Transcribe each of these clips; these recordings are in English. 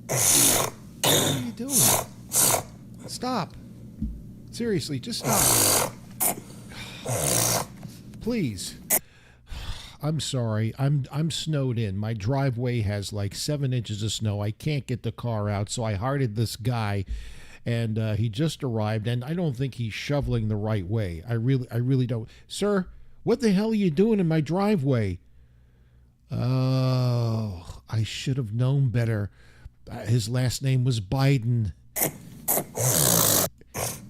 What are you doing? Stop. Seriously, just stop. Please. I'm sorry. I'm snowed in. My driveway has like 7 inches of snow. I can't get the car out, so I hired this guy, and he just arrived, and I don't think he's shoveling the right way. I really don't. Sir, what the hell are you doing in my driveway? Oh, I should have known better. His last name was Biden.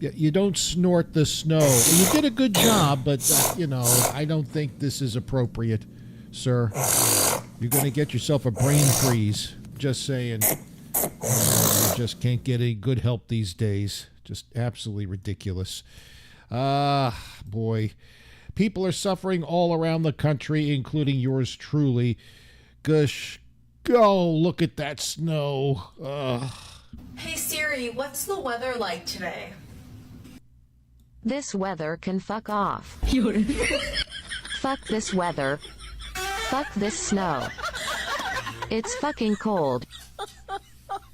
You don't snort the snow. You did a good job, but, I don't think this is appropriate, sir. You're going to get yourself a brain freeze. Just saying. You just can't get any good help these days. Just absolutely ridiculous. Boy. People are suffering all around the country, including yours truly. Gosh, go look at that snow. Hey Siri, what's the weather like today? This weather can fuck off. Fuck this weather. Fuck this snow. It's fucking cold.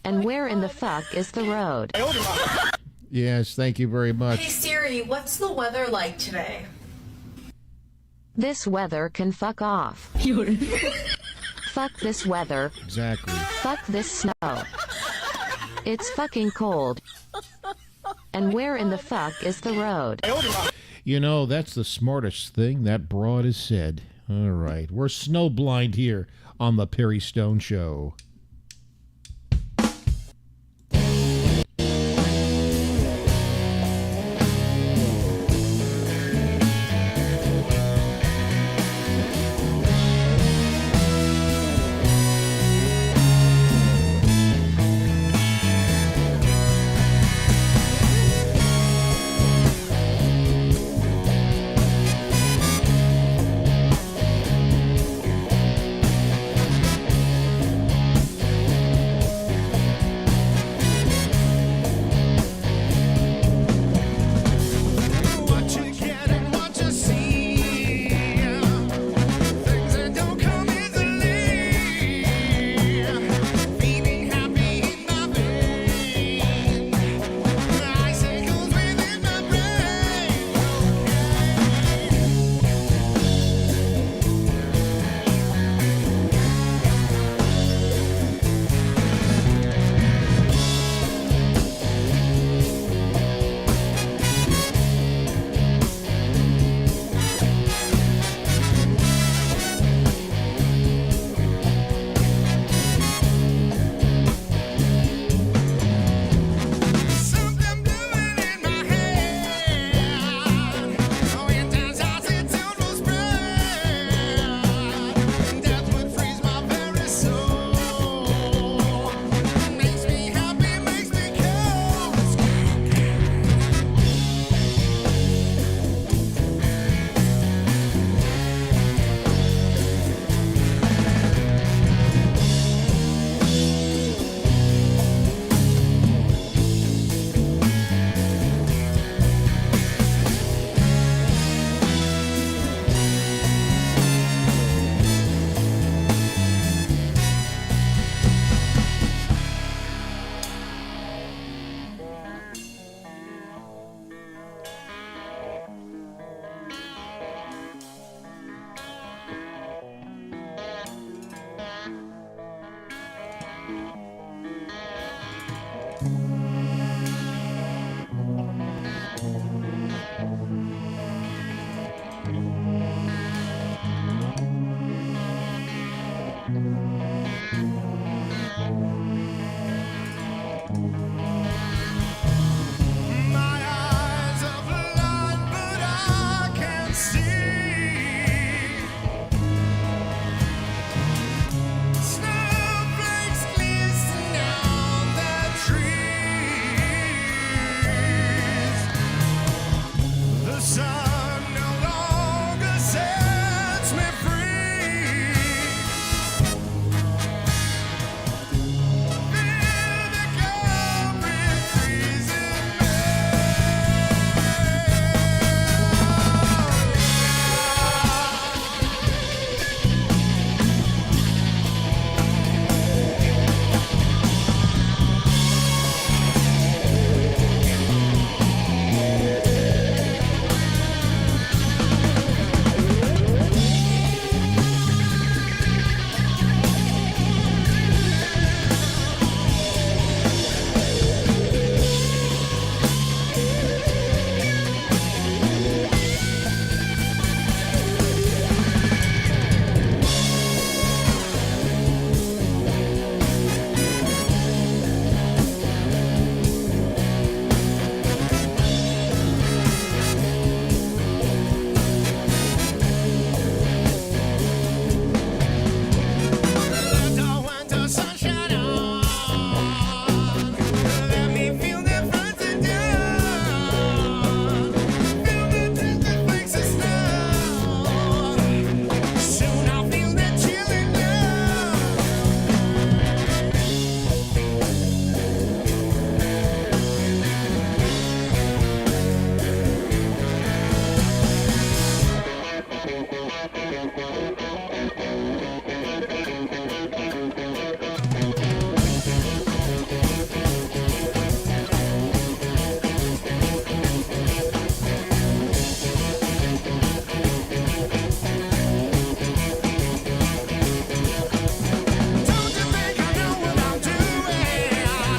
And where in the fuck is the road? Yes, thank you very much. Hey Siri, what's the weather like today? This weather can fuck off. Fuck this weather. Exactly. Fuck this snow. It's fucking cold. And where in the fuck is the road? That's the smartest thing that broad has said. All right, we're snowblind here on the Perry Stone Show.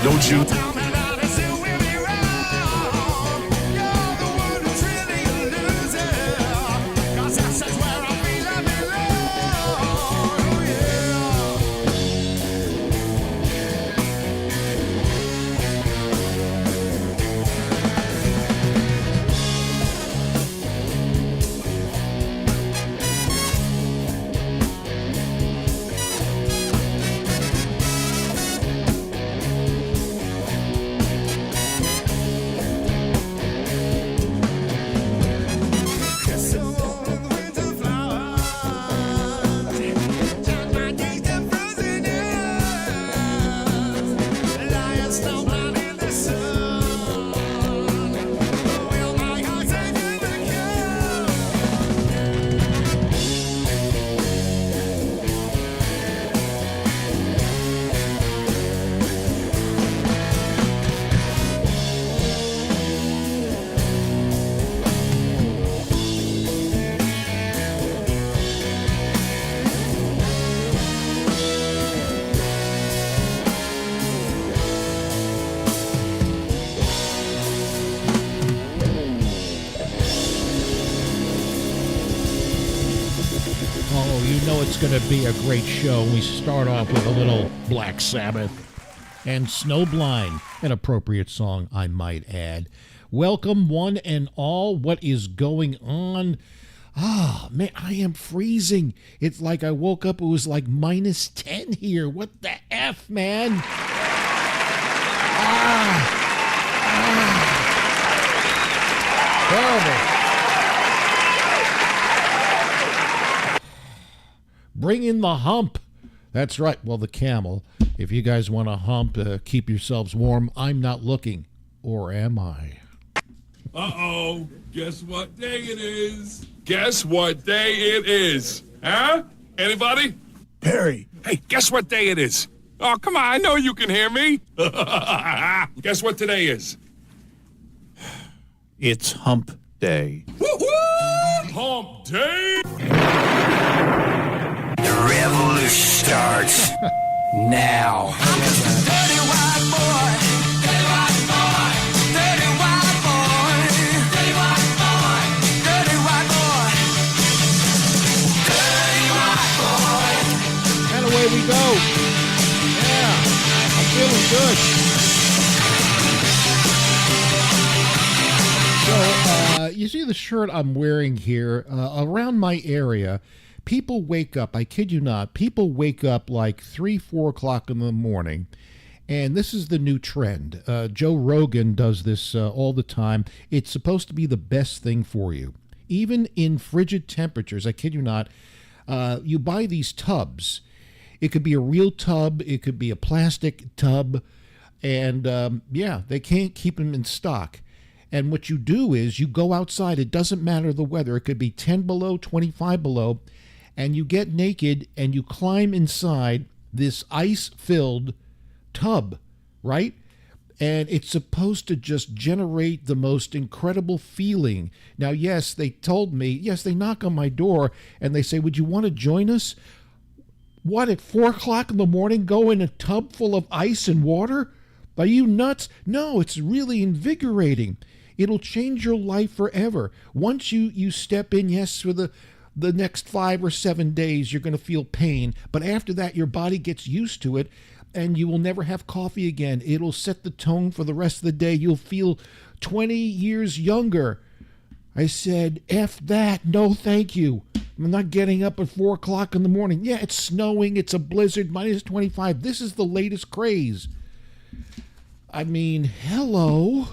Don't you? Oh, you know it's going to be a great show. We start off with a little Black Sabbath and Snowblind, an appropriate song, I might add. Welcome, one and all. What is going on? Ah, man, I am freezing. It's like I woke up, it was like minus 10 here. What the F, man? Horrible. Bring in the hump. That's right. Well, the camel. If you guys want to hump, keep yourselves warm. I'm not looking. Or am I? Uh-oh. Guess what day it is? Guess what day it is? Huh? Anybody? Perry. Hey, guess what day it is? Oh, come on. I know you can hear me. Guess what today is? It's Hump Day. Woo-hoo! Hump Day! The revolution starts now. I'm just a dirty white boy. Dirty white boy. Dirty white boy. Dirty white boy. Dirty white boy. Dirty white boy. And away we go. Yeah, I'm feeling good. So, you see the shirt I'm wearing here? Around my area, people wake up, I kid you not, people wake up like 3, 4 o'clock in the morning, and this is the new trend. Joe Rogan does this all the time. It's supposed to be the best thing for you. Even in frigid temperatures, I kid you not, you buy these tubs. It could be a real tub, it could be a plastic tub, and yeah, they can't keep them in stock. And what you do is you go outside. It doesn't matter the weather. It could be 10 below, 25 below, and you get naked and you climb inside this ice-filled tub, right? And it's supposed to just generate the most incredible feeling. Now, yes, they told me, yes, they knock on my door and they say, would you want to join us? What, at 4 o'clock in the morning, go in a tub full of ice and water? Are you nuts? No, it's really invigorating. It'll change your life forever. Once you step in, yes, for the next 5 or 7 days, you're going to feel pain. But after that, your body gets used to it, and you will never have coffee again. It'll set the tone for the rest of the day. You'll feel 20 years younger. I said, F that. No, thank you. I'm not getting up at 4 o'clock in the morning. Yeah, it's snowing. It's a blizzard, minus 25. This is the latest craze. I mean, hello.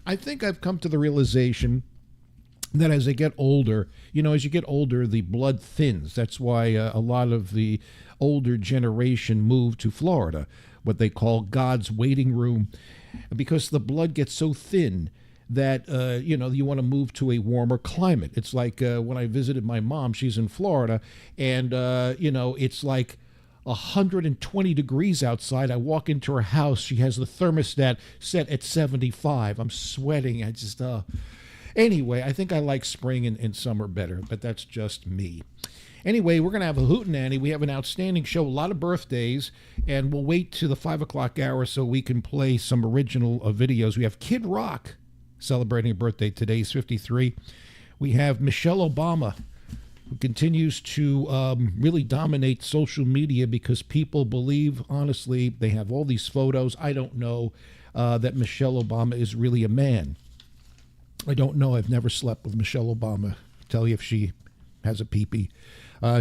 I think I've come to the realization that as I get older, as you get older, the blood thins. That's why a lot of the older generation move to Florida, what they call God's waiting room, because the blood gets so thin that, you want to move to a warmer climate. It's like when I visited my mom, she's in Florida, and, it's like 120 degrees outside. I walk into her house. She has the thermostat set at 75. I'm sweating. I just, anyway, I think I like spring and summer better, but that's just me. Anyway, we're going to have a hootenanny. We have an outstanding show, a lot of birthdays, and we'll wait to the 5 o'clock hour so we can play some original videos. We have Kid Rock celebrating a birthday today. He's 53. We have Michelle Obama, who continues to really dominate social media because people believe, honestly, they have all these photos. I don't know that Michelle Obama is really a man. I don't know. I've never slept with Michelle Obama. Tell you if she has a peepee.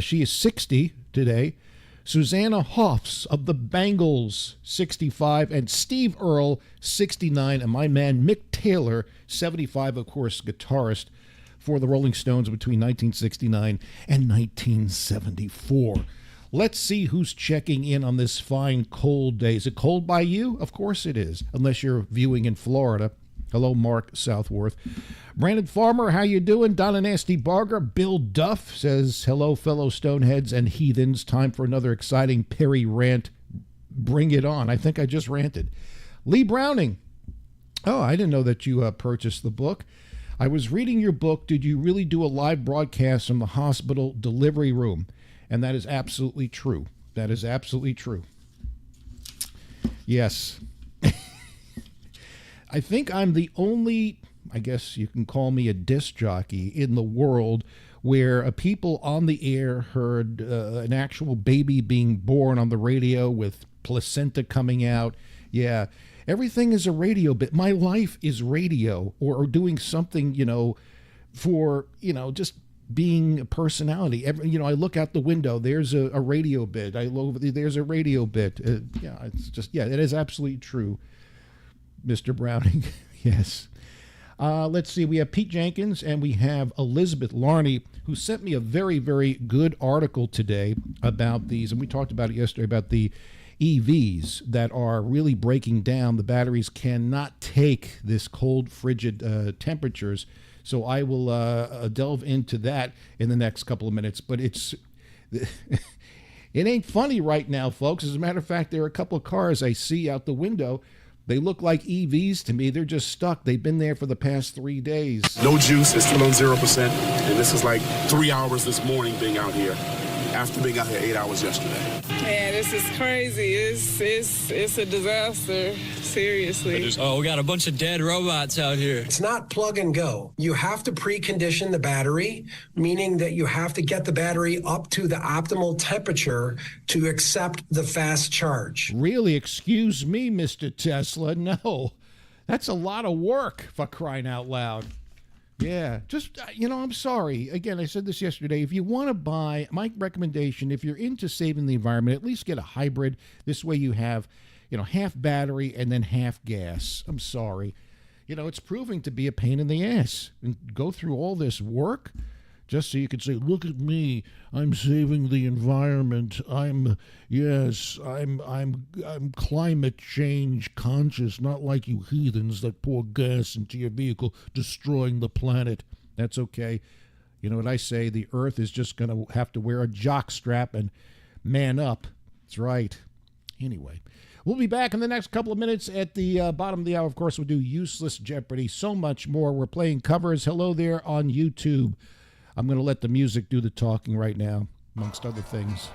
She is 60 today. Susanna Hoffs of the Bangles, 65, and Steve Earle, 69, and my man Mick Taylor, 75, of course, guitarist for the Rolling Stones between 1969 and 1974. Let's see who's checking in on this fine cold day. Is it cold by you? Of course it is, unless you're viewing in Florida. Hello, Mark Southworth. Brandon Farmer, how you doing? Donna Nasty Barger. Bill Duff says, hello, fellow Stoneheads and heathens. Time for another exciting Perry rant. Bring it on. I think I just ranted. Lee Browning. Oh, I didn't know that you purchased the book. I was reading your book. Did you really do a live broadcast from the hospital delivery room? And that is absolutely true. That is absolutely true. Yes. I think I'm the only, I guess you can call me a disc jockey in the world where people on the air heard an actual baby being born on the radio with placenta coming out. Yeah, everything is a radio bit. My life is radio or doing something, for, just being a personality. I look out the window, there's a radio bit. I look over there's a radio bit. It is absolutely true. Mr. Browning, yes. Let's see. We have Pete Jenkins and we have Elizabeth Larney, who sent me a very, very good article today about these. And we talked about it yesterday about the EVs that are really breaking down. The batteries cannot take this cold, frigid temperatures. So I will delve into that in the next couple of minutes. But it ain't funny right now, folks. As a matter of fact, there are a couple of cars I see out the window. They look like EVs to me. They're just stuck. They've been there for the past 3 days. No juice. It's still on 0%. And this is like 3 hours this morning being out here after being out here 8 hours yesterday. Man, this is crazy. It's a disaster. Seriously. We got a bunch of dead robots out here. It's not plug and go. You have to precondition the battery, meaning that you have to get the battery up to the optimal temperature to accept the fast charge. Really? Excuse me, Mr. Tesla. No, that's a lot of work, for crying out loud. Yeah, just, I'm sorry. Again, I said this yesterday. If you want to buy, my recommendation, if you're into saving the environment, at least get a hybrid. This way you have, half battery and then half gas. I'm sorry. It's proving to be a pain in the ass. And go through all this work just so you could say, look at me, I'm saving the environment. I'm climate change conscious, not like you heathens that pour gas into your vehicle, destroying the planet. That's okay. You know what I say? The earth is just going to have to wear a jock strap and man up. That's right. Anyway, we'll be back in the next couple of minutes at the bottom of the hour. Of course, we'll do Useless Jeopardy, so much more. We're playing covers. Hello there on YouTube. I'm going to let the music do the talking right now, amongst other things.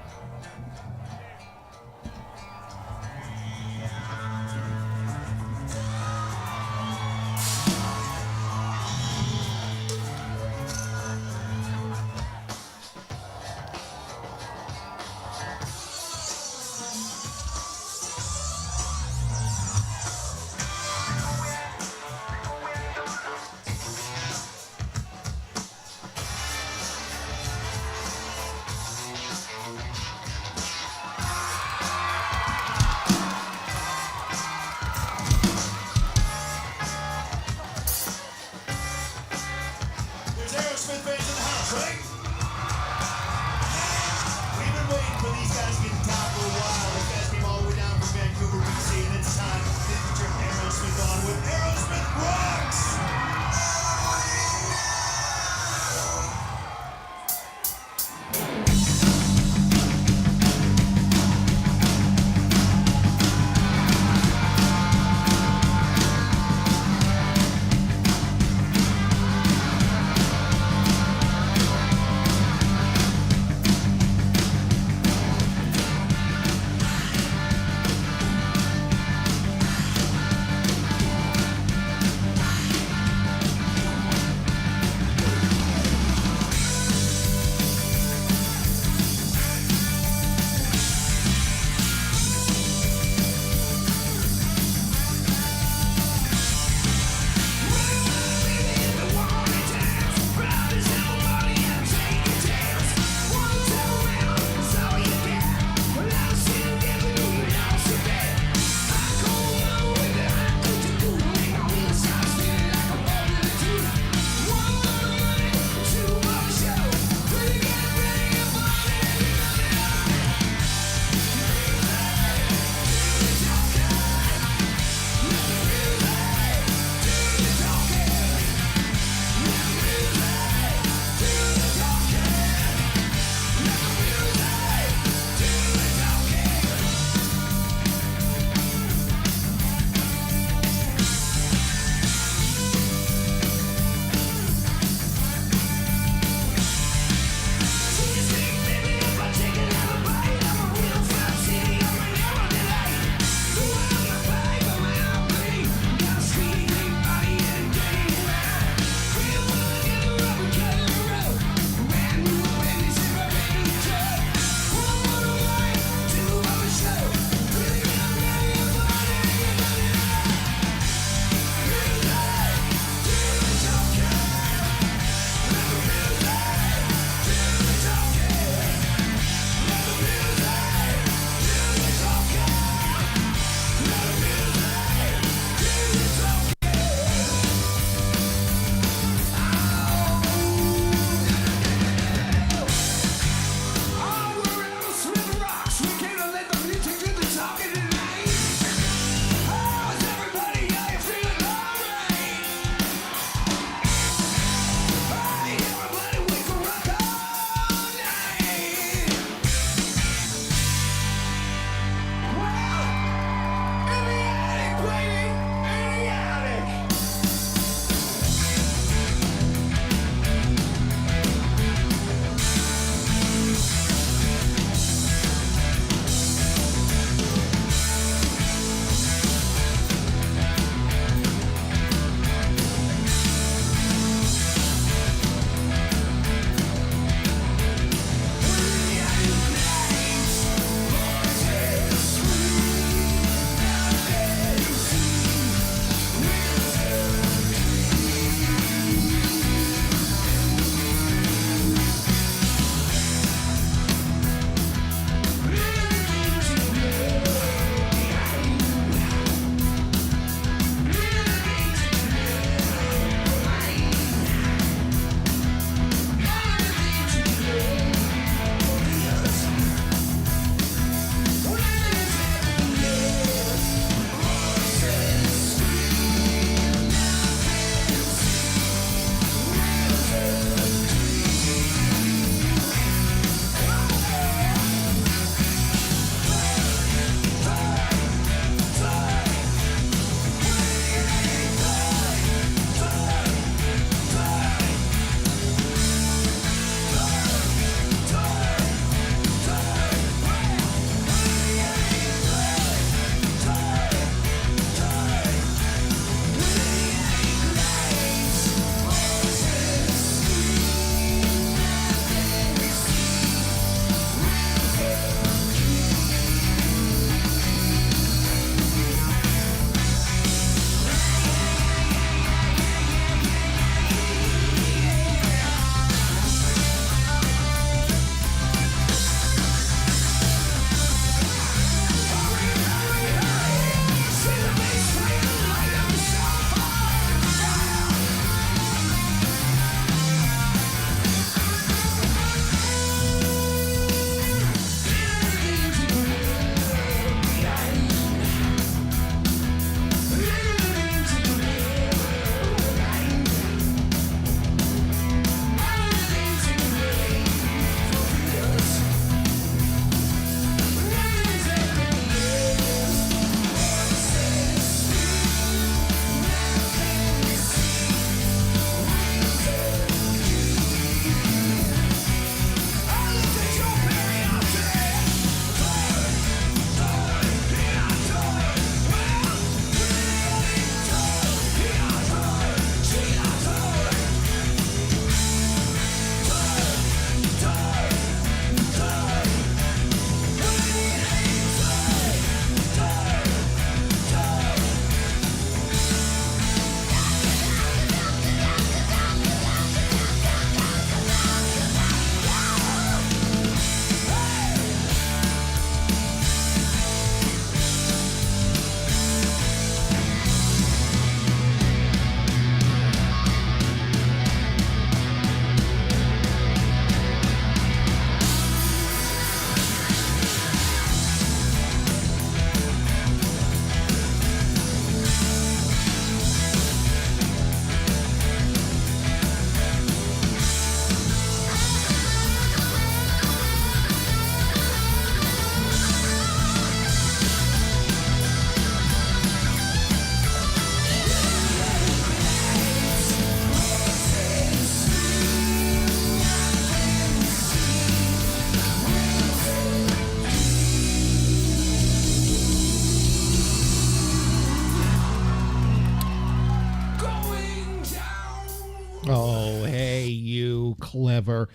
so clever.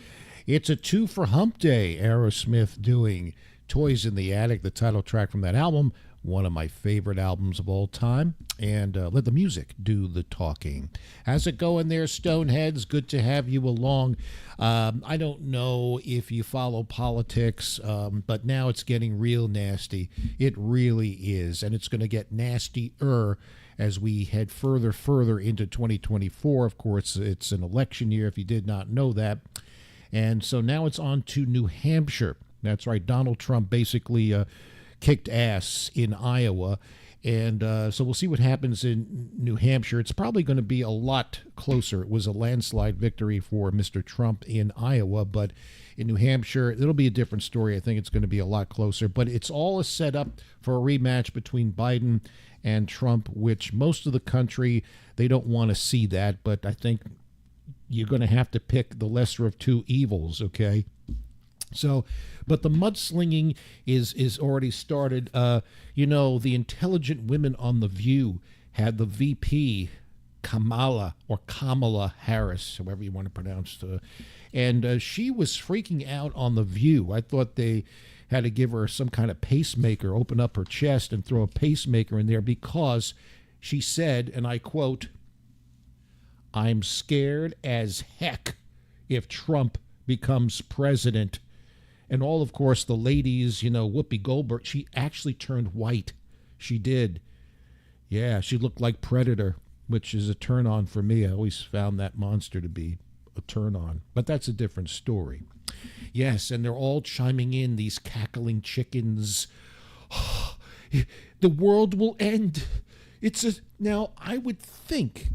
It's a 2 for Hump Day. Aerosmith doing Toys in the Attic, the title track from that album. One of my favorite albums of all time. And let the music do the talking. How's it going there, Stoneheads? Good to have you along. I don't know if you follow politics, but now it's getting real nasty. It really is. And it's going to get nastier as we head further into 2024. Of course, it's an election year, if you did not know that. And so now it's on to New Hampshire. That's right. Donald Trump basically kicked ass in Iowa. And so we'll see what happens in New Hampshire. It's probably going to be a lot closer. It was a landslide victory for Mr. Trump in Iowa, but in New Hampshire, it'll be a different story. I think it's going to be a lot closer. But it's all a setup for a rematch between Biden and Trump, which most of the country, they don't want to see that. But I think you're going to have to pick the lesser of two evils, okay? So, but the mudslinging is already started. You know, the intelligent women on The View had the VP, Kamala Harris, however you want to pronounce it, and she was freaking out on The View. I thought they had to give her some kind of pacemaker, open up her chest and throw a pacemaker in there because she said, and I quote, "I'm scared as heck if Trump becomes president." And all, of course, the ladies, you know, Whoopi Goldberg, she actually turned white. She did. Yeah, she looked like Predator, which is a turn-on for me. I always found that monster to be a turn-on. But that's a different story. Yes, and they're all chiming in, these cackling chickens. The world will end. Now, I would think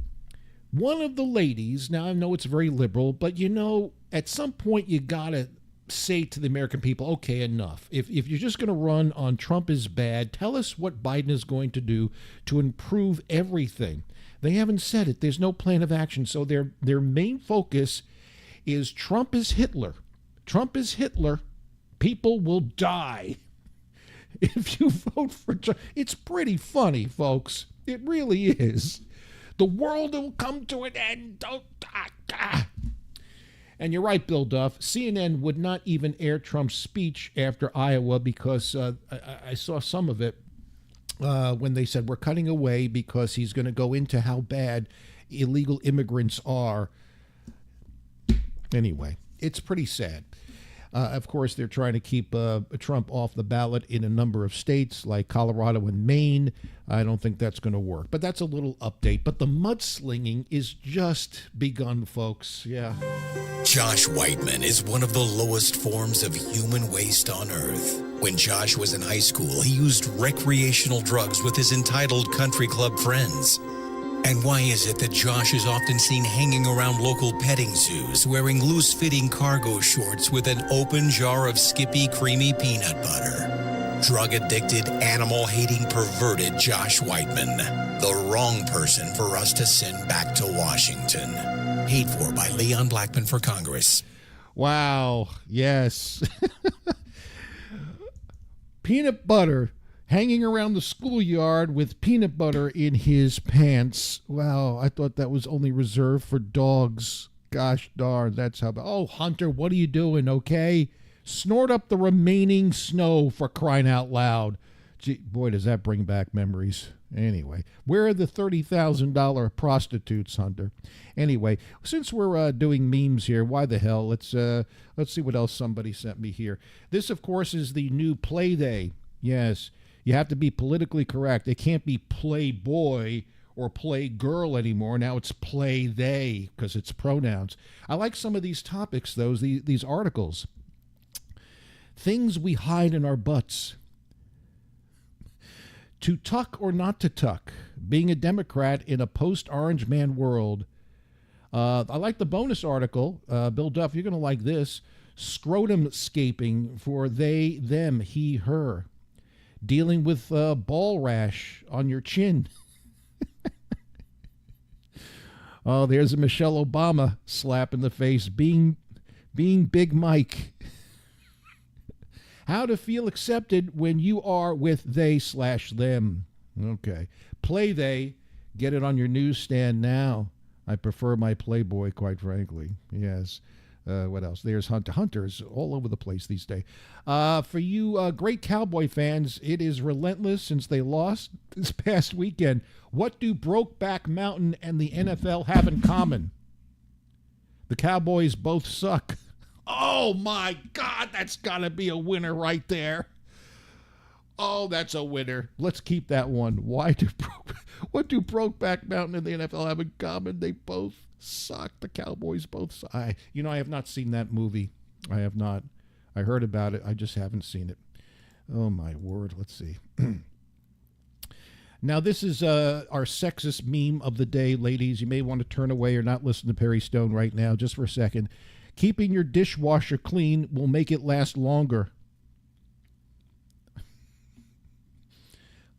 one of the ladies, now I know it's very liberal, but, you know, at some point you got to say to the American people, okay, enough. If you're just going to run on Trump is bad, tell us what Biden is going to do to improve everything. They haven't said it. There's no plan of action. So their main focus is Trump is Hitler. Trump is Hitler. People will die if you vote for Trump. It's pretty funny, folks. It really is. The world will come to an end. And you're right, Bill Duff. CNN would not even air Trump's speech after Iowa because I saw some of it when they said we're cutting away because he's going to go into how bad illegal immigrants are. Anyway, it's pretty sad. Of course, they're trying to keep Trump off the ballot in a number of states like Colorado and Maine. I don't think that's going to work. But that's a little update. But the mudslinging is just begun, folks. Yeah. Josh Whiteman is one of the lowest forms of human waste on earth. When Josh was in high school, he used recreational drugs with his entitled country club friends. And why is it that Josh is often seen hanging around local petting zoos wearing loose-fitting cargo shorts with an open jar of Skippy creamy peanut butter? Drug-addicted, animal-hating, perverted Josh Whiteman. The wrong person for us to send back to Washington. Paid for by Leon Blackman for Congress. Wow. Yes. Peanut butter. Hanging around the schoolyard with peanut butter in his pants. Wow, I thought that was only reserved for dogs. Gosh darn, that's how... Oh, Hunter, what are you doing, okay? Snort up the remaining snow, for crying out loud. Gee, boy, does that bring back memories. Anyway, where are the $30,000 prostitutes, Hunter? Anyway, since we're doing memes here, why the hell? Let's see what else somebody sent me here. This, of course, is the new Play Day. Yes. You have to be politically correct. It can't be playboy or play girl anymore. Now it's play they because it's pronouns. I like some of these topics, though, these articles. Things we hide in our butts. To tuck or not to tuck. Being a Democrat in a post-Orange Man world. I like the bonus article. Bill Duff, you're going to like this. Scrotumscaping for they, them, he, her. Dealing with ball rash on your chin. Oh, there's a Michelle Obama slap in the face. Being Big Mike. How to feel accepted when you are with they/them. Okay. Play they. Get it on your newsstand now. I prefer my Playboy, quite frankly. Yes. What else? There's Hunter. Hunter's all over the place these days. For you great Cowboy fans, it is relentless since they lost this past weekend. What do Brokeback Mountain and the NFL have in common? The Cowboys both suck. Oh, my God, that's got to be a winner right there. Oh, that's a winner. Let's keep that one. What do Brokeback Mountain and the NFL have in common? They both suck. The Cowboys both suck. I have not seen that movie. I have not. I heard about it. I just haven't seen it. Oh, my word. Let's see. Now, this is our sexist meme of the day, ladies. You may want to turn away or not listen to Perry Stone right now, just for a second. Keeping your dishwasher clean will make it last longer.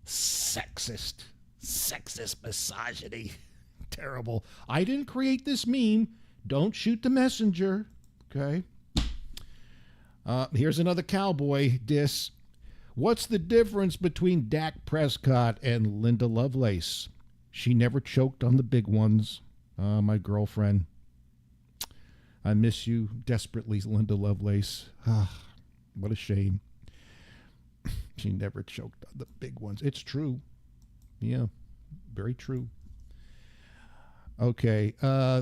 Sexist misogyny. Terrible. I didn't create this meme. Don't shoot the messenger. Okay. Here's another cowboy diss. What's the difference between Dak Prescott and Linda Lovelace? She never choked on the big ones. My girlfriend. I miss you desperately, Linda Lovelace. What a shame. She never choked on the big ones. It's true. Yeah, very true. Okay,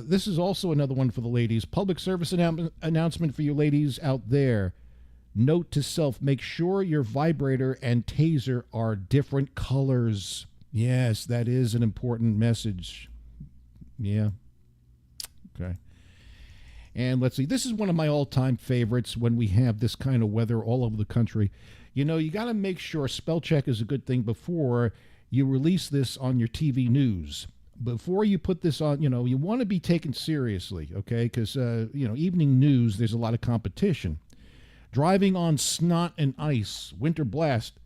this is also another one for the ladies. Public service announcement for you ladies out there. Note to self, make sure your vibrator and taser are different colors. Yes, that is an important message. Yeah. Okay. And let's see, this is one of my all-time favorites when we have this kind of weather all over the country. You know, you got to make sure spell check is a good thing before you release this on your TV news. Before you put this on, you know, you want to be taken seriously, okay? Because, evening news, there's a lot of competition. Driving on snot and ice, winter blast,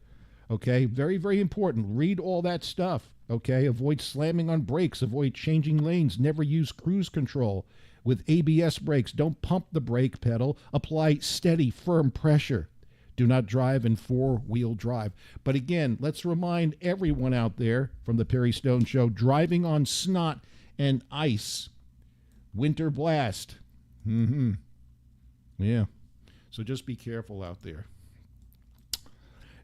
okay? Very, very important. Read all that stuff, okay? Avoid slamming on brakes. Avoid changing lanes. Never use cruise control. With ABS brakes, don't pump the brake pedal. Apply steady, firm pressure. Do not drive in four-wheel drive. But again, let's remind everyone out there from the Perry Stone Show, driving on snot and ice. Winter blast. Yeah. So just be careful out there.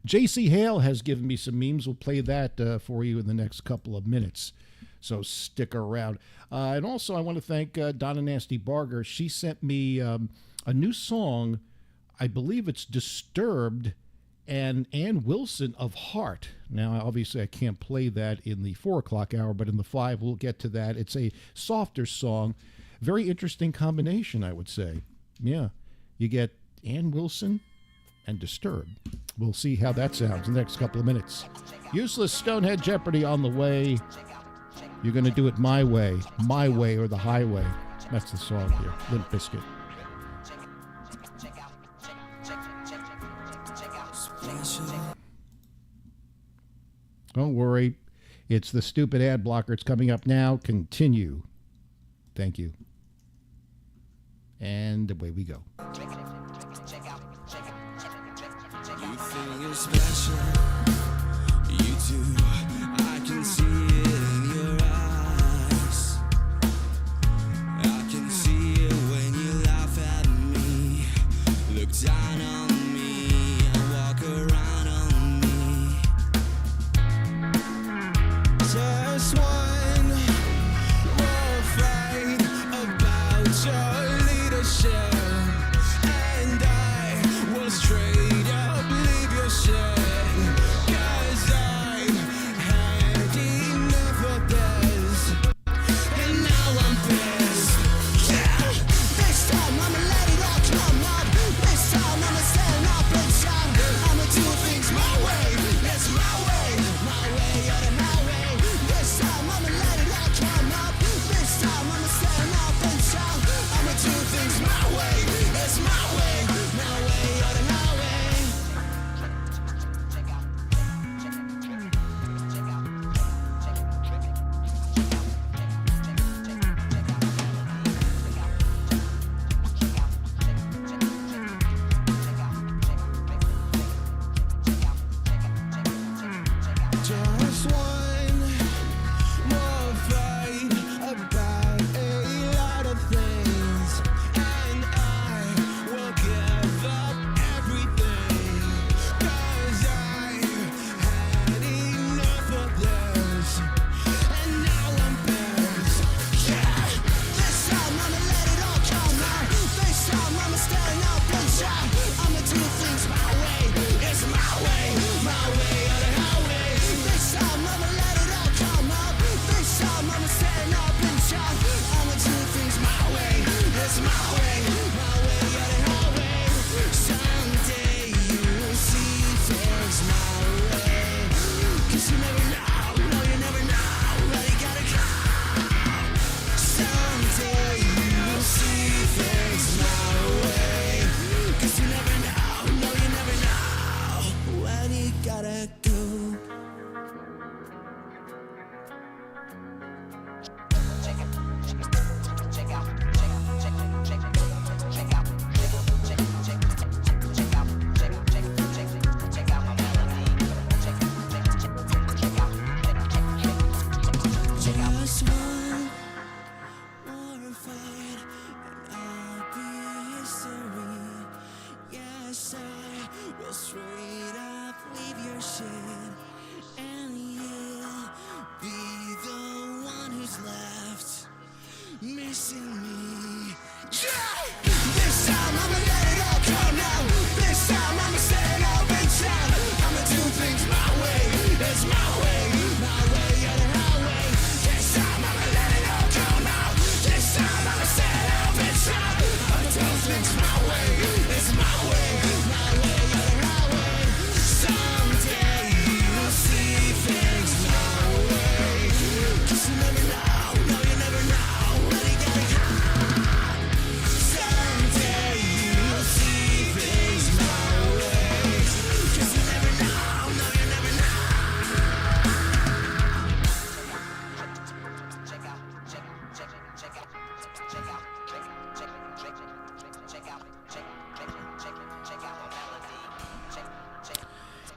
J.C. Hale has given me some memes. We'll play that for you in the next couple of minutes. So stick around. And also, I want to thank Donna Nasty Barger. She sent me a new song. I believe it's Disturbed and Ann Wilson of Heart. Now, obviously, I can't play that in the 4 o'clock hour, but in the 5, we'll get to that. It's a softer song. Very interesting combination, I would say. Yeah. You get Ann Wilson and Disturbed. We'll see how that sounds in the next couple of minutes. Useless Stonehead Jeopardy on the way. You're going to do it my way or the highway. That's the song here. Limp Bizkit. Don't worry. It's the stupid ad blocker. It's coming up now. Continue. Thank you. And away we go. You think you're special. You do. I can see it in your eyes. I can see it when you laugh at me. Look down on me and walk around on me. Just one more fight about your leadership, and I will straight up leave your shit.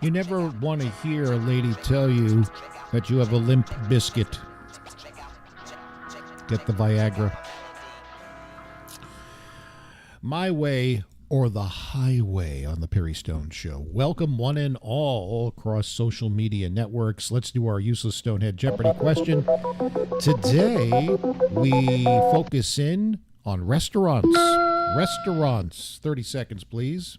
You never want to hear a lady tell you that you have a limp biscuit. Get the Viagra. My Way or the Highway on the Perry Stone Show. Welcome one and all across social media networks. Let's do our useless Stonehead Jeopardy question. Today, we focus in on restaurants. Restaurants. 30 seconds, please.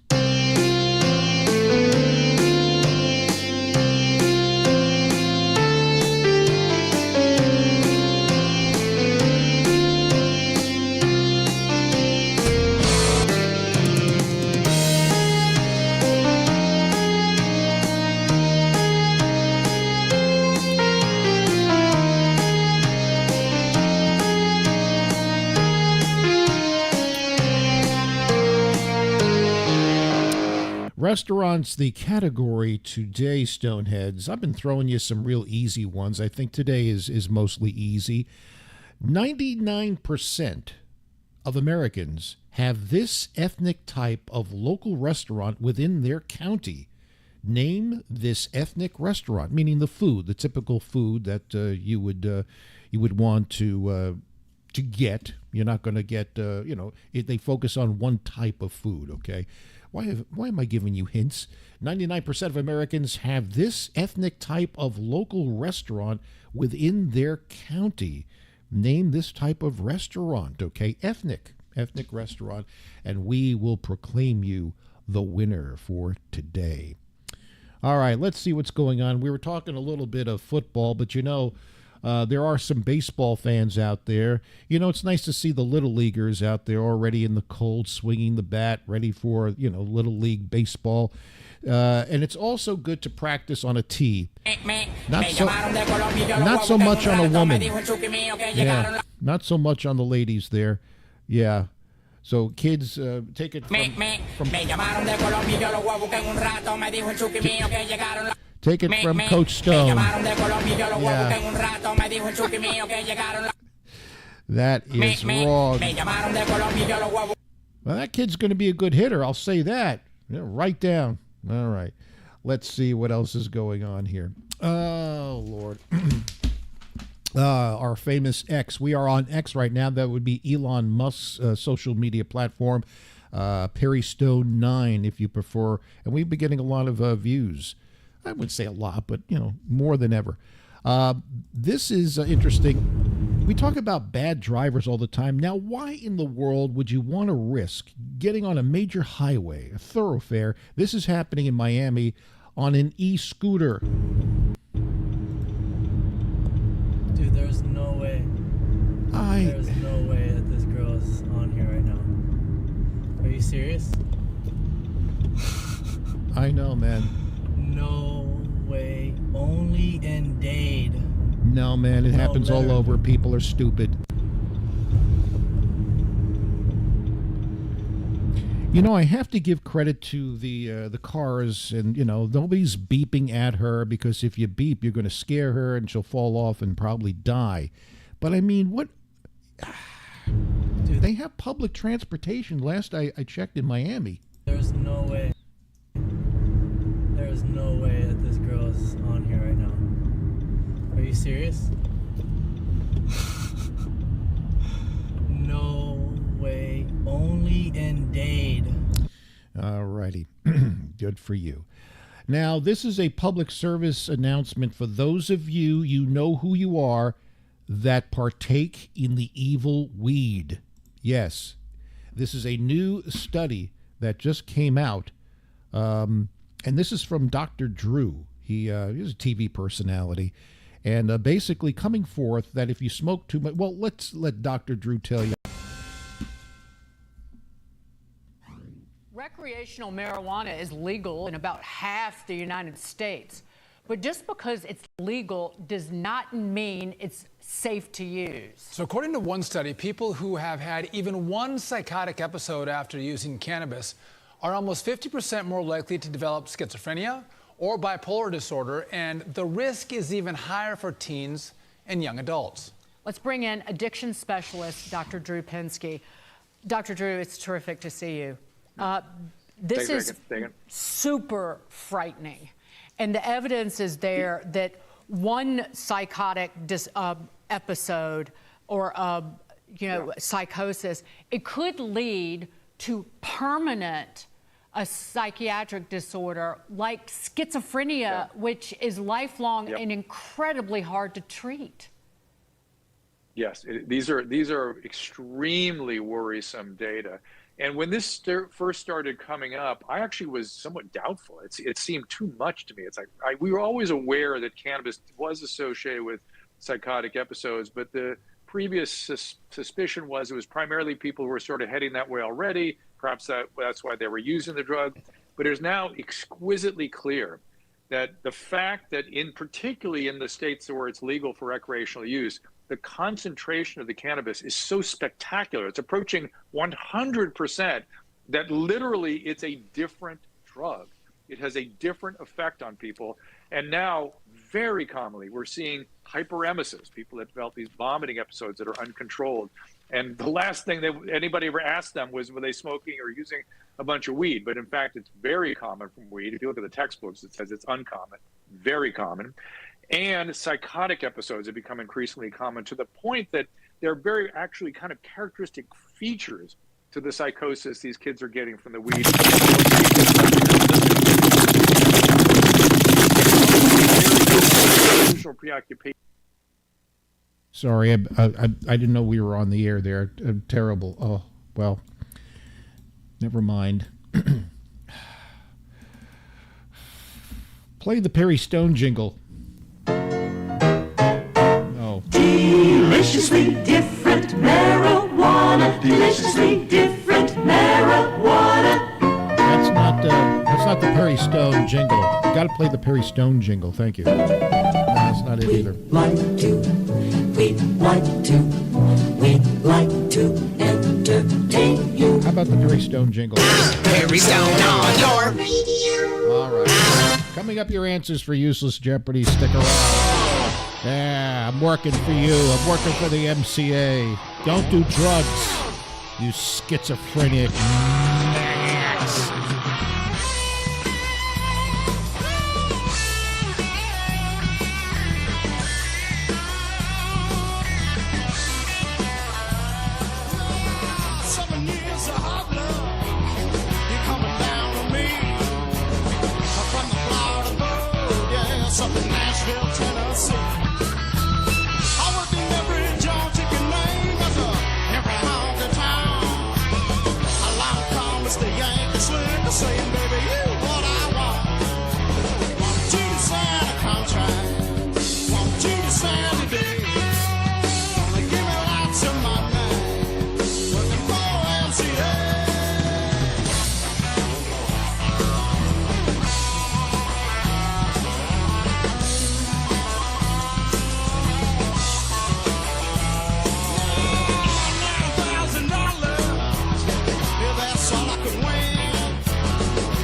Restaurants, the category today, Stoneheads. I've been throwing you some real easy ones. I think today is mostly easy. 99% of Americans have this ethnic type of local restaurant within their county. Name this ethnic restaurant, meaning the food, the typical food that you would want to get. You're not going to get, they focus on one type of food, okay? Why am I giving you hints? 99% of Americans have this ethnic type of local restaurant within their county. Name this type of restaurant, okay? Ethnic restaurant, and we will proclaim you the winner for today. All right, let's see what's going on. We were talking a little bit of football, but there are some baseball fans out there. It's nice to see the little leaguers out there already in the cold, swinging the bat, ready for, little league baseball. And it's also good to practice on a tee. Not so much on a woman. Yeah, not so much on the ladies there. Yeah. So kids, take it from Take it from Coach Stone. Yeah. That is wrong. Well, that kid's going to be a good hitter, I'll say that. Write down. All right. Let's see what else is going on here. Oh, Lord. Our famous X. We are on X right now. That would be Elon Musk's social media platform. Perry Stone 9, if you prefer. And we've been getting a lot of views. I wouldn't say a lot, but, more than ever. This is interesting. We talk about bad drivers all the time. Now, why in the world would you want to risk getting on a major highway, a thoroughfare? This is happening in Miami on an e-scooter. Dude, there's no way. There's no way that this girl is on here right now. Are you serious? I know, man. No way. Only in Dade. No, man, it happens all over. People are stupid. I have to give credit to the cars, and nobody's beeping at her, because if you beep, you're going to scare her and she'll fall off and probably die. But I mean, what? Dude, they have public transportation. Last I checked in Miami. There's no way. There's no way that this girl is on here right now. Are you serious? No way. Only in Dade. All righty. Good for you. Now, this is a public service announcement for those of you, you know who you are, that partake in the evil weed. Yes, this is a new study that just came out. And this is from Dr. Drew. He's a TV personality. And basically coming forth that if you smoke too much... Well, let's let Dr. Drew tell you. Recreational marijuana is legal in about half the United States. But just because it's legal does not mean it's safe to use. So according to one study, people who have had even one psychotic episode after using cannabis are almost 50% more likely to develop schizophrenia or bipolar disorder, and the risk is even higher for teens and young adults. Let's bring in addiction specialist, Dr. Drew Pinsky. Dr. Drew, it's terrific to see you. This is super frightening. And the evidence is there that one psychotic episode or psychosis, it could lead to permanent a psychiatric disorder like schizophrenia, which is lifelong and incredibly hard to treat. Yes, these are extremely worrisome data. And when this first started coming up, I actually was somewhat doubtful. It seemed too much to me. It's like we were always aware that cannabis was associated with psychotic episodes, but the previous suspicion was it was primarily people who were sort of heading that way already. Perhaps that's why they were using the drug. But it is now exquisitely clear that the fact that particularly in the states where it's legal for recreational use, the concentration of the cannabis is so spectacular. It's approaching 100% that literally it's a different drug. It has a different effect on people. And now, very commonly, we're seeing hyperemesis, people that develop these vomiting episodes that are uncontrolled. And the last thing that anybody ever asked them was, were they smoking or using a bunch of weed? But in fact, it's very common from weed. If you look at the textbooks, it says it's uncommon, very common. And psychotic episodes have become increasingly common to the point that they're very actually kind of characteristic features to the psychosis these kids are getting from the weed. Preoccupation. Sorry, I didn't know we were on the air there. Terrible. Oh, well, never mind. Play the Perry Stone jingle. Oh. Deliciously different marijuana. Deliciously different marijuana. That's not the Perry Stone jingle. You got to play the Perry Stone jingle. Thank you. No, that's not it either. We'd like to entertain you. How about the Perry Stone jingle? Perry Stone on your radio. All right. Coming up, your answers for Useless Jeopardy. Stick around. Yeah, I'm working for you. I'm working for the MCA. Don't do drugs, you schizophrenic maniacs. Saying, baby, you what I want. Want you to sign a contract. Want you to sign today. Gonna give me lots of my name. Working for MCA. $9,000. Yeah, that's all I could win.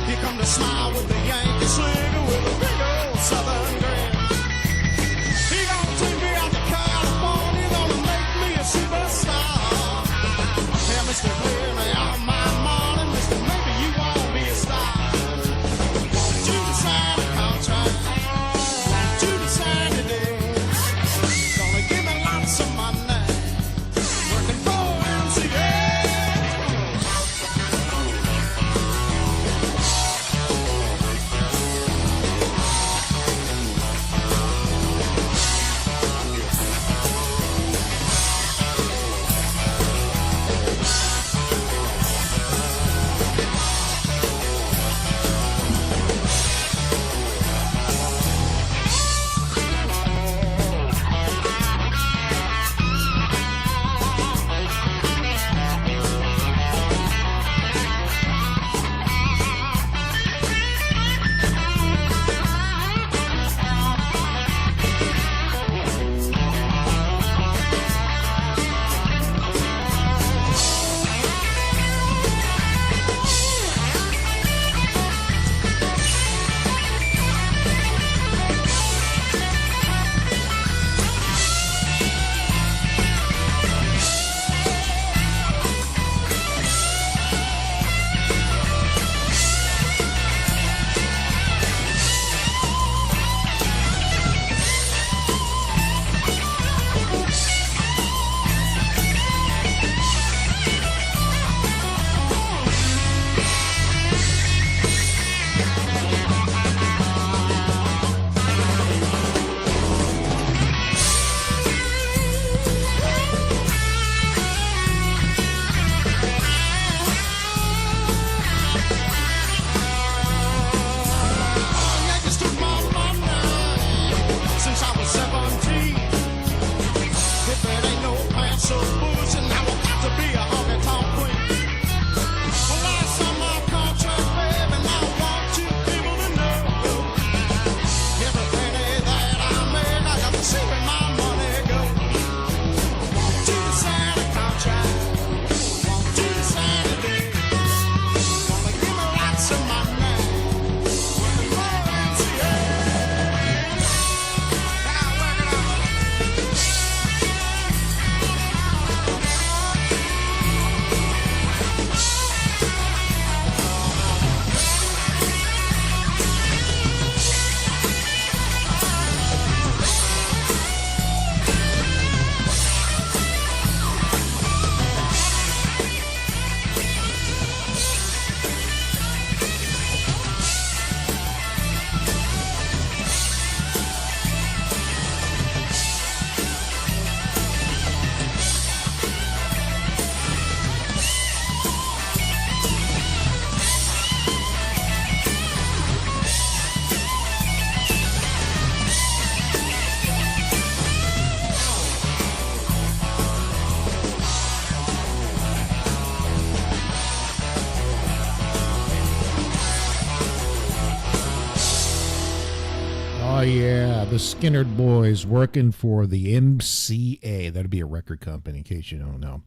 Here come the smile with the Yankee swing with a big old southern grin. Yeah, the Skinnerd boys working for the MCA. That'd be a record company, in case you don't know.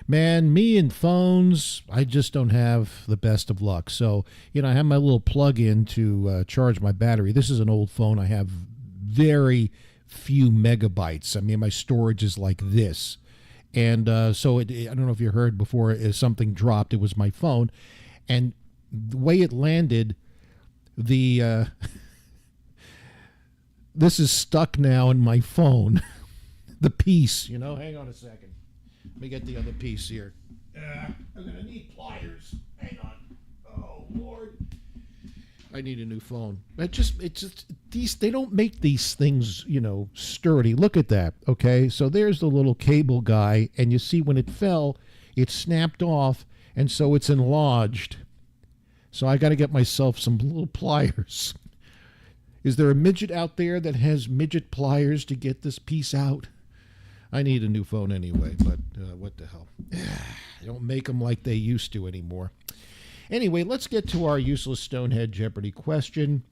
Man, me and phones, I just don't have the best of luck. So, I have my little plug-in to charge my battery. This is an old phone. I have very few megabytes. I mean, my storage is like this. And so I don't know if you heard before, something dropped. It was my phone. And the way it landed, this is stuck now in my phone. The piece, hang on a second. Let me get the other piece here. I'm going to need pliers. Hang on. Oh, Lord. I need a new phone. They don't make these things, sturdy. Look at that. Okay. So there's the little cable guy. And you see when it fell, it snapped off. And so it's enlarged. So I got to get myself some little pliers. Is there a midget out there that has midget pliers to get this piece out? I need a new phone anyway, but what the hell? They don't make them like they used to anymore. Anyway, let's get to our useless Stonehead Jeopardy question.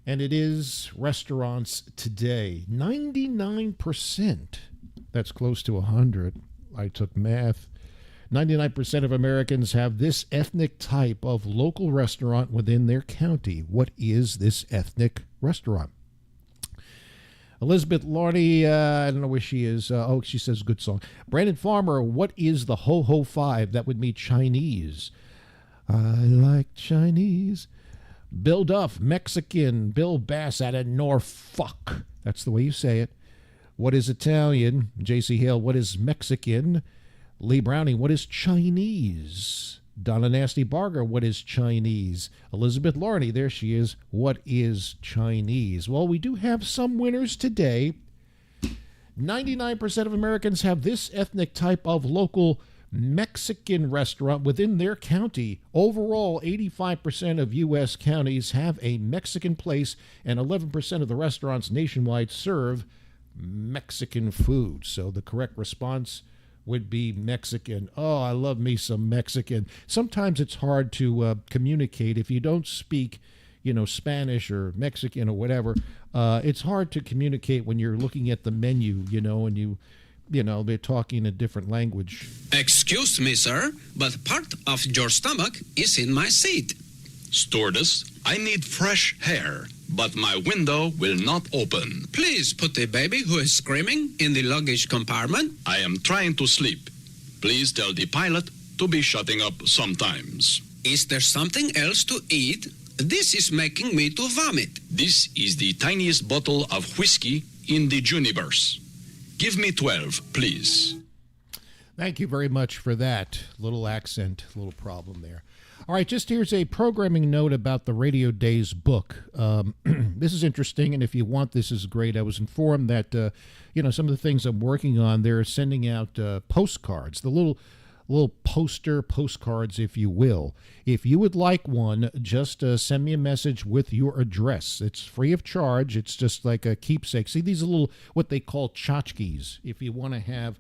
And it is restaurants today. 99%. That's close to 100. I took math. 99% of Americans have this ethnic type of local restaurant within their county. What is this ethnic restaurant? Elizabeth Larney, I don't know where she is. She says good song. Brandon Farmer, what is the Ho-Ho 5? That would be Chinese. I like Chinese. Bill Duff, Mexican. Bill Bass out of Norfolk. That's the way you say it. What is Italian? J.C. Hale, what is Mexican? Lee Browning, what is Chinese? Donna Nasty Barger, what is Chinese? Elizabeth Larney, there she is. What is Chinese? Well, we do have some winners today. 99% of Americans have this ethnic type of local Mexican restaurant within their county. Overall, 85% of U.S. counties have a Mexican place, and 11% of the restaurants nationwide serve Mexican food. So the correct response would be Mexican. Oh, I love me some Mexican. Sometimes it's hard to communicate if you don't speak, Spanish or Mexican or whatever. It's hard to communicate when you're looking at the menu, and they're talking a different language. Excuse me, sir, but part of your stomach is in my seat. Stewardess, I need fresh hair, but my window will not open. Please put the baby who is screaming in the luggage compartment. I am trying to sleep. Please tell the pilot to be shutting up sometimes. Is there something else to eat? This is making me to vomit. This is the tiniest bottle of whiskey in the universe. Give me 12, please. Thank you very much for that. Little accent, little problem there. All right, just here's a programming note about the Radio Days book. This is interesting, and if you want, this is great. I was informed that, some of the things I'm working on, they're sending out postcards, the little postcards, if you will. If you would like one, just send me a message with your address. It's free of charge. It's just like a keepsake. See, these are little, what they call tchotchkes. If you want to have,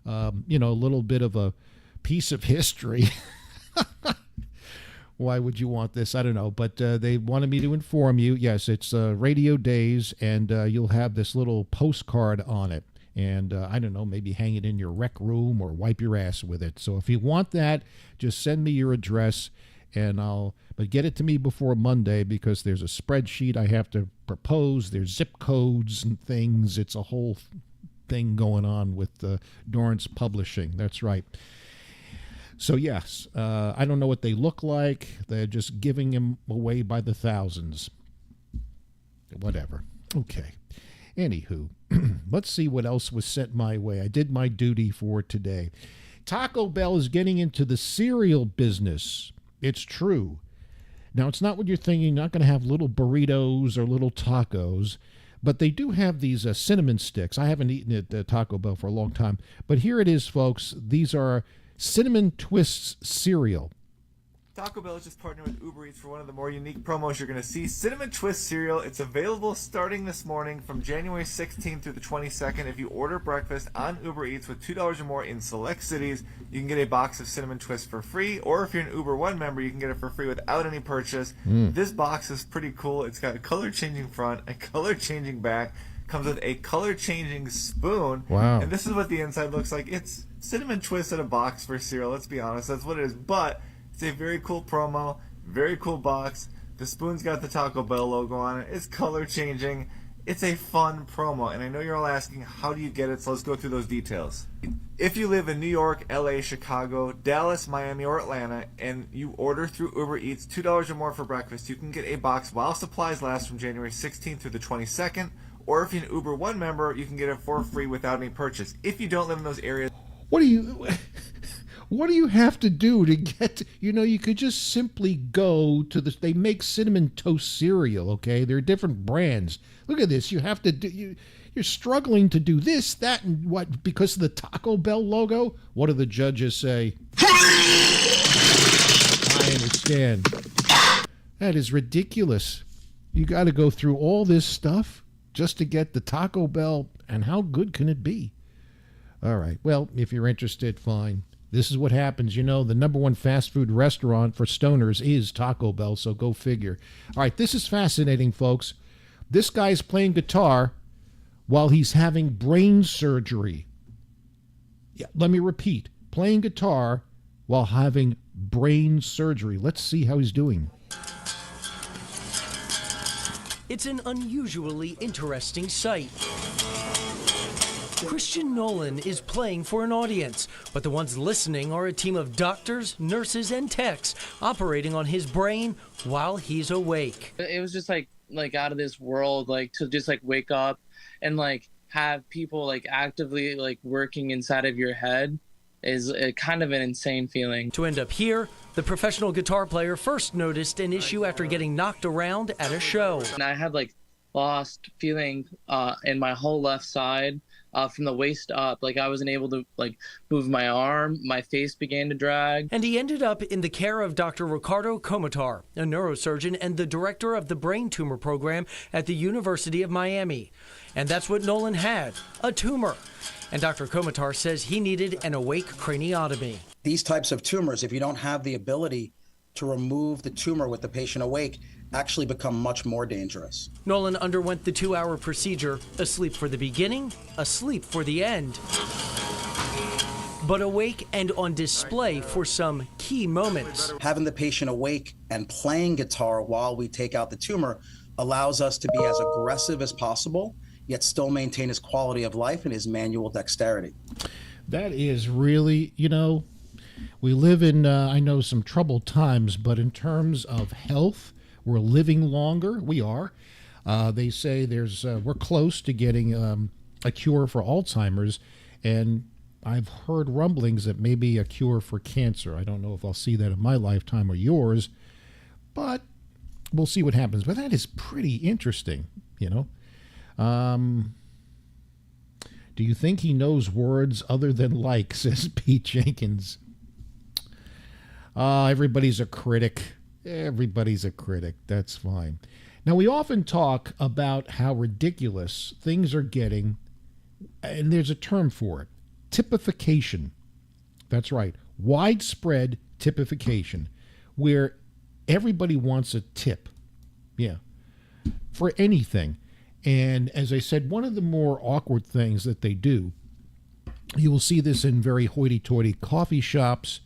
a little bit of a piece of history. Why would you want this? I don't know. But they wanted me to inform you. Yes, it's Radio Days, and you'll have this little postcard on it. And I don't know, maybe hang it in your rec room or wipe your ass with it. So if you want that, just send me your address, and but get it to me before Monday, because there's a spreadsheet I have to propose. There's zip codes and things. It's a whole thing going on with Dorrance Publishing. That's right. So, yes, I don't know what they look like. They're just giving them away by the thousands. Whatever. Okay. Anywho, let's see what else was sent my way. I did my duty for today. Taco Bell is getting into the cereal business. It's true. Now, it's not what you're thinking. You're not going to have little burritos or little tacos. But they do have these cinnamon sticks. I haven't eaten at Taco Bell for a long time. But here it is, folks. These are Cinnamon Twists cereal. Taco Bell is just partnering with Uber Eats for one of the more unique promos you're going to see. Cinnamon Twist cereal. It's available starting this morning from January 16th through the 22nd. If you order breakfast on Uber Eats with $2 or more in select cities, you can get a box of Cinnamon Twist for free. Or if you're an Uber One member, you can get it for free without any purchase. This box is pretty cool. It's got a color-changing front, a color-changing back. Comes with a color-changing spoon. Wow. And this is what the inside looks like. It's Cinnamon Twist in a box for cereal. Let's be honest. That's what it is. But it's a very cool promo, very cool box. The spoon's got the Taco Bell logo on it. It's color changing. It's a fun promo. And I know you're all asking, how do you get it? So let's go through those details. If you live in New York, LA, Chicago, Dallas, Miami, or Atlanta, and you order through Uber Eats $2 or more for breakfast, you can get a box while supplies last from January 16th through the 22nd. Or if you're an Uber One member, you can get it for free without any purchase. If you don't live in those areas... What do you have to do to get to, you could just simply go to this. They make cinnamon toast cereal, okay? There are different brands. Look at this. You have to do, you're struggling to do this, that, and what, because of the Taco Bell logo? What do the judges say? I understand. That is ridiculous. You got to go through all this stuff just to get the Taco Bell, and how good can it be? All right. Well, if you're interested, fine. This is what happens. The number one fast food restaurant for stoners is Taco Bell, so go figure. All right, this is fascinating, folks. This guy's playing guitar while he's having brain surgery. Yeah, let me repeat. Playing guitar while having brain surgery. Let's see how he's doing. It's an unusually interesting sight. Christian Nolan is playing for an audience, but the ones listening are a team of doctors, nurses, and techs operating on his brain while he's awake. It was just like out of this world, to just wake up and have people actively working inside of your head is a kind of an insane feeling. To end up here, the professional guitar player first noticed an issue after getting knocked around at a show. And I had lost feeling in my whole left side. From the waist up, I wasn't able to move my arm. My face began to drag. And he ended up in the care of Dr. Ricardo Comatar, a neurosurgeon and the director of the brain tumor program at the University of Miami. And that's what Nolan had, a tumor. And Dr. Comatar says he needed an awake craniotomy. These types of tumors, if you don't have the ability to remove the tumor with the patient awake, actually become much more dangerous. Nolan underwent the 2-hour procedure, asleep for the beginning, asleep for the end. But awake and on display for some key moments. Having the patient awake and playing guitar while we take out the tumor allows us to be as aggressive as possible, yet still maintain his quality of life and his manual dexterity. That is really, we live in, I know, some troubled times, but in terms of health, we're living longer. We are. They say we're close to getting a cure for Alzheimer's, and I've heard rumblings that maybe a cure for cancer. I don't know if I'll see that in my lifetime or yours, but we'll see what happens. But that is pretty interesting, Do you think he knows words other than like, says Pete Jenkins. Everybody's a critic. Everybody's a critic. That's fine. Now, we often talk about how ridiculous things are getting, and there's a term for it, typification. That's right, widespread typification, where everybody wants a tip, for anything. And as I said, one of the more awkward things that they do, you will see this in very hoity-toity coffee shops,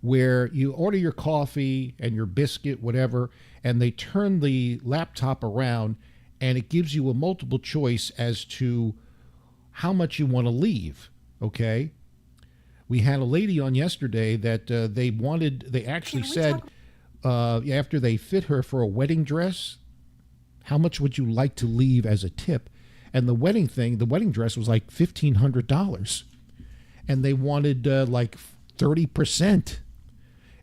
where you order your coffee and your biscuit, whatever, and they turn the laptop around and it gives you a multiple choice as to how much you want to leave, okay? We had a lady on yesterday that they actually said, after they fit her for a wedding dress, how much would you like to leave as a tip? And the wedding dress was like $1,500. And they wanted 30%.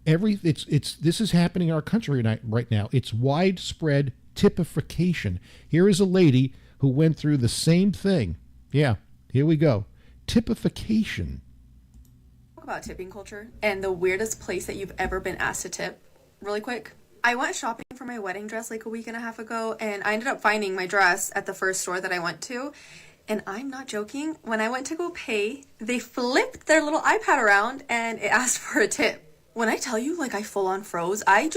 This is happening in our country right now. It's widespread typification. Here is a lady who went through the same thing. Yeah, here we go. Typification. About tipping culture and the weirdest place that you've ever been asked to tip really quick. I went shopping for my wedding dress like a week and a half ago, and I ended up finding my dress at the first store that I went to. And I'm not joking, when I went to go pay, they flipped their little iPad around and it asked for a tip. When I tell you, like, I full on froze, I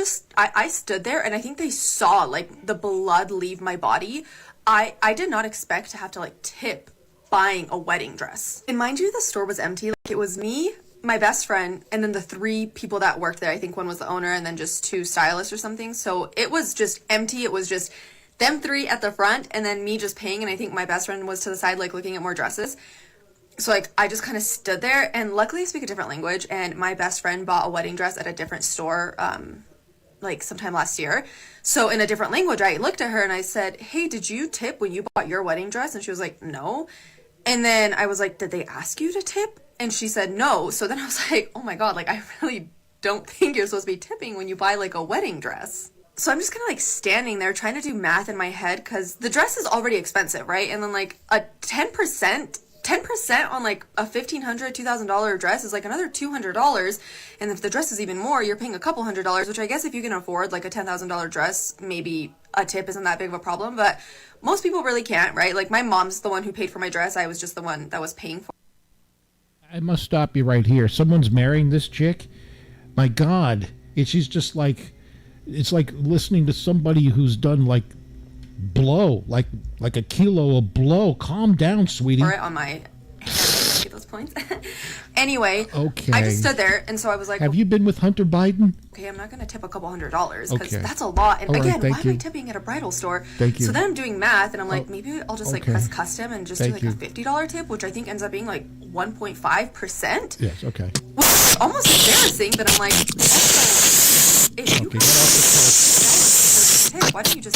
stood there and I think they saw like the blood leave my body. I did not expect to have to like tip buying a wedding dress. And mind you, the store was empty. Like, it was me, my best friend, and then the 3 people that worked there. I think one was the owner and then just 2 stylists or something. So it was just empty. It was just them 3 at the front and then me just paying. And I think my best friend was to the side, like, looking at more dresses. So like I just kind of stood there, and luckily I speak a different language, and my best friend bought a wedding dress at a different store like sometime last year. So in a different language, I looked at her and I said, "Hey, did you tip when you bought your wedding dress?" And she was like, "No." And then I was like, "Did they ask you to tip?" And she said no. So then I was like, oh my God, like I really don't think you're supposed to be tipping when you buy like a wedding dress. So I'm just kind of like standing there trying to do math in my head, because the dress is already expensive, right? And then like a 10% on like a $1,500, $2,000 dress is like another $200. And if the dress is even more, you're paying a couple $100, which I guess if you can afford like a $10,000 dress, maybe a tip isn't that big of a problem. But most people really can't, right? Like my mom's the one who paid for my dress. I was just the one that was paying for it. I must stop you right here. Someone's marrying this chick. My God, she's just like, it's like listening to somebody who's done like blow, like a kilo of blow. Calm down, sweetie. For it on my get those points. Anyway, okay. I just stood there, and so I was like, have you been with Hunter Biden? Okay, I'm not going to tip a couple $100 because Okay. that's a lot. And All right, again, why thank am I you. tipping at a bridal store? Thank you. So then I'm doing math, and I'm like, maybe I'll just like Okay. press custom and just Thank do like you. a $50 tip, which I think ends up being like 1.5%. Yes, okay. Which is almost embarrassing, but I'm like, also, if you Okay, get off the $100 tip, why don't you just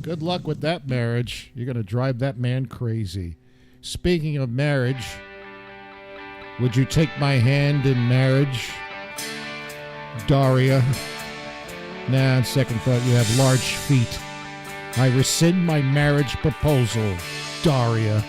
Good luck with that marriage. You're going to drive that man crazy. Speaking of marriage, would you take my hand in marriage, Daria? Nah, on second thought, you have large feet. I rescind my marriage proposal, Daria.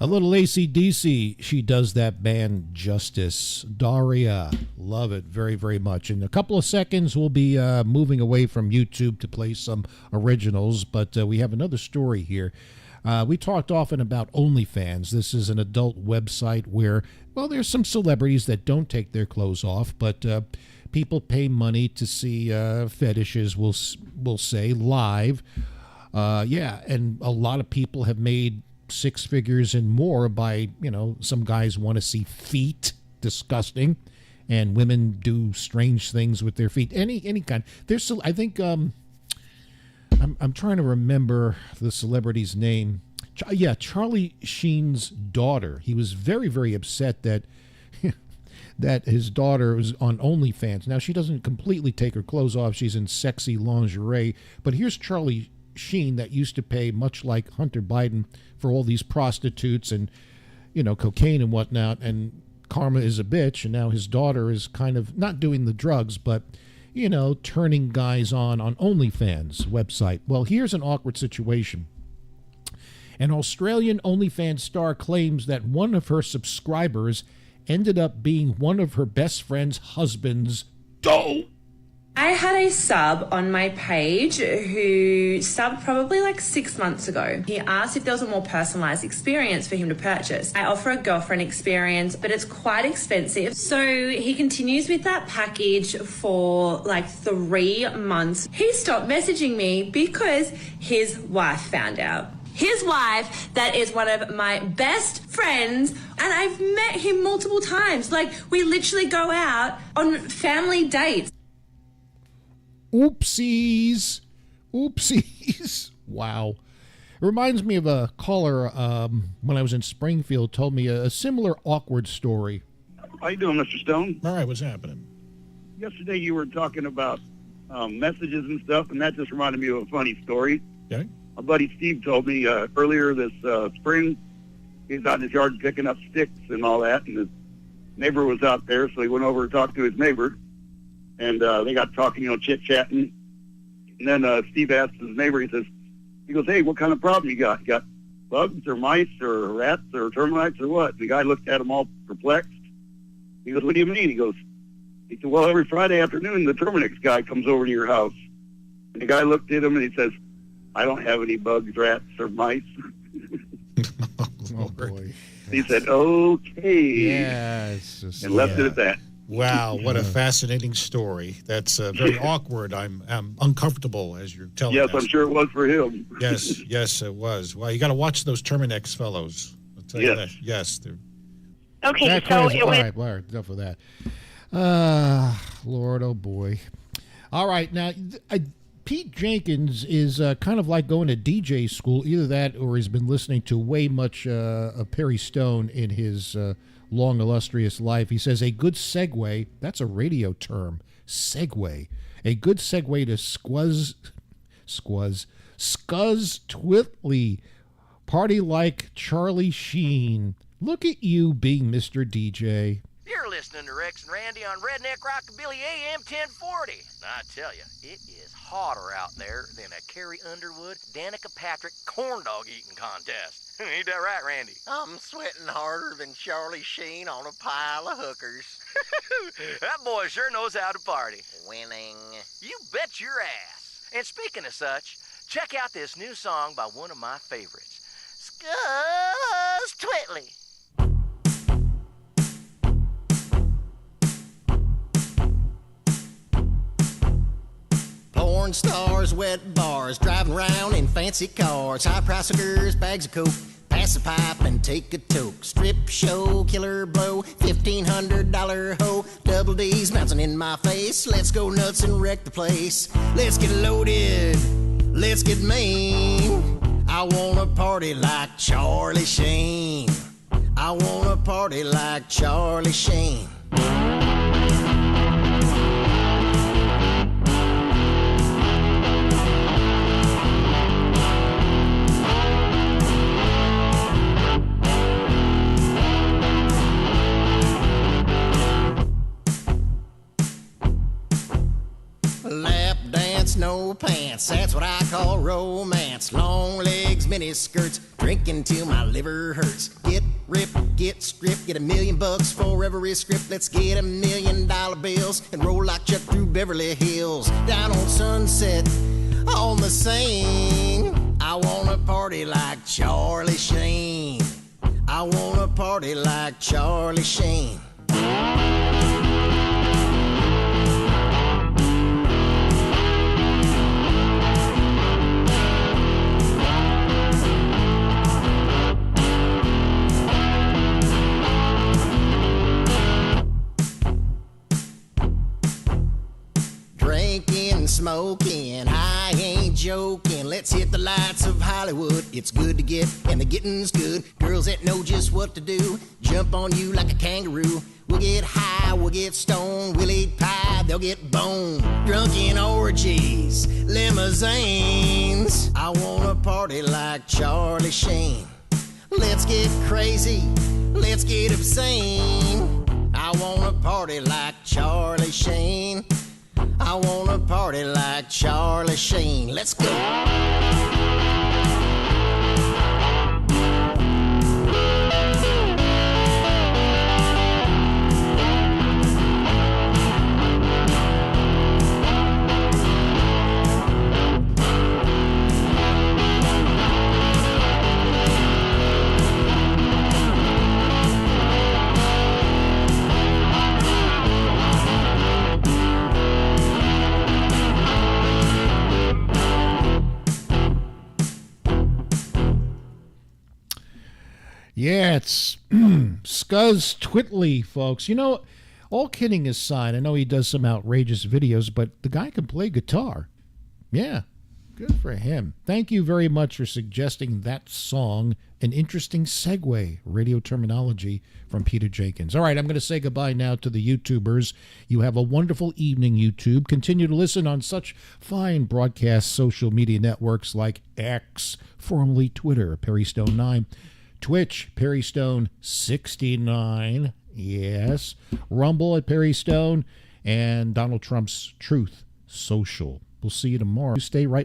A little AC/DC. She does that band justice. Daria. Love it very, very much. In a couple of seconds, we'll be moving away from YouTube to play some originals, but we have another story here. We talked often about OnlyFans. This is an adult website where, well, there's some celebrities that don't take their clothes off, but people pay money to see fetishes, we'll say, live. And a lot of people have made six figures and more by, some guys want to see feet, disgusting, and women do strange things with their feet, any kind. There's, I think, I'm trying to remember the celebrity's name. Charlie Sheen's daughter. He was very, very upset that that his daughter was on OnlyFans. Now, she doesn't completely take her clothes off. She's in sexy lingerie. But here's Charlie Sheen that used to pay, much like Hunter Biden, for all these prostitutes and, cocaine and whatnot. And karma is a bitch. And now his daughter is kind of not doing the drugs, but, turning guys on OnlyFans website. Well, here's an awkward situation. An Australian OnlyFans star claims that one of her subscribers ended up being one of her best friend's husband's dough. I had a sub on my page who subbed probably like 6 months ago. He asked if there was a more personalized experience for him to purchase. I offer a girlfriend experience, but it's quite expensive. So he continues with that package for like 3 months. He stopped messaging me because his wife found out. His wife, that is one of my best friends, and I've met him multiple times. Like, we literally go out on family dates. Oopsies. Wow. It reminds me of a caller when I was in Springfield told me a similar awkward story. How you doing, Mr. Stone? All right, what's happening? Yesterday you were talking about messages and stuff, and that just reminded me of a funny story. Okay. My buddy Steve told me earlier this spring, he was out in his yard picking up sticks and all that, and his neighbor was out there, so he went over and talked to his neighbor, and they got talking, chit-chatting. And then Steve asked his neighbor, he goes, hey, what kind of problem you got? You got bugs or mice or rats or termites or what? The guy looked at him all perplexed. He goes, what do you mean? He said, well, every Friday afternoon, the Terminix guy comes over to your house. And the guy looked at him and he says, I don't have any bugs, rats, or mice. Oh, boy. He said, okay. Yes. And left it at that. Wow, what a fascinating story. That's very awkward. I'm uncomfortable as you're telling us. Yes, I'm sure it was for him. Yes, it was. Well, you got to watch those Terminix fellows. I'll tell you that. Yes. Okay, so it was... All right, enough of that. Lord, oh boy. All right, now... Pete Jenkins is kind of like going to DJ school. Either that or he's been listening to way much of Perry Stone in his long, illustrious life. He says a good segue, that's a radio term, segue. A good segue to Scuzz Twitley. Party like Charlie Sheen. Look at you being Mr. DJ. You're listening to Rex and Randy on Redneck Rockabilly AM 1040. I tell you, it is hotter out there than a Carrie Underwood, Danica Patrick corn dog eating contest. Ain't that right, Randy? I'm sweating harder than Charlie Sheen on a pile of hookers. That boy sure knows how to party. Winning. You bet your ass. And speaking of such, check out this new song by one of my favorites, Scuzz Twitley. Porn stars, wet bars, driving around in fancy cars, high price hookers, bags of coke, pass the pipe and take a toke. Strip show, killer blow, $1,500 hoe, double D's bouncing in my face. Let's go nuts and wreck the place. Let's get loaded, let's get mean. I wanna party like Charlie Sheen. I wanna party like Charlie Sheen. no pants. That's what I call romance. Long legs, mini skirts, drinking till my liver hurts. Get ripped, get stripped, get $1,000,000 for every script. Let's get $1,000,000 bills and roll like Chuck through Beverly Hills. Down on Sunset, on the Seine. I wanna party like Charlie Sheen. I wanna party like Charlie Sheen. Drinking, smoking, I ain't joking. Let's hit the lights of Hollywood. It's good to get, and the getting's good. Girls that know just what to do jump on you like a kangaroo. We'll get high, we'll get stoned, we'll eat pie, they'll get boned. Drunken orgies, limousines. I wanna party like Charlie Sheen. Let's get crazy, let's get obscene. I wanna party like Charlie Sheen. I wanna party like Charlie Sheen. Let's go. Yeah, it's Scuzz Twitley, folks. You know, all kidding aside, I know he does some outrageous videos, but the guy can play guitar. Yeah, good for him. Thank you very much for suggesting that song. An interesting segue, radio terminology from Peter Jenkins. All right, I'm going to say goodbye now to the YouTubers. You have a wonderful evening, YouTube. Continue to listen on such fine broadcast social media networks like X, formerly Twitter, Perry Stone 9. Twitch, Perry Stone 69, yes. Rumble at Perry Stone, and Donald Trump's Truth Social. We'll see you tomorrow. Stay right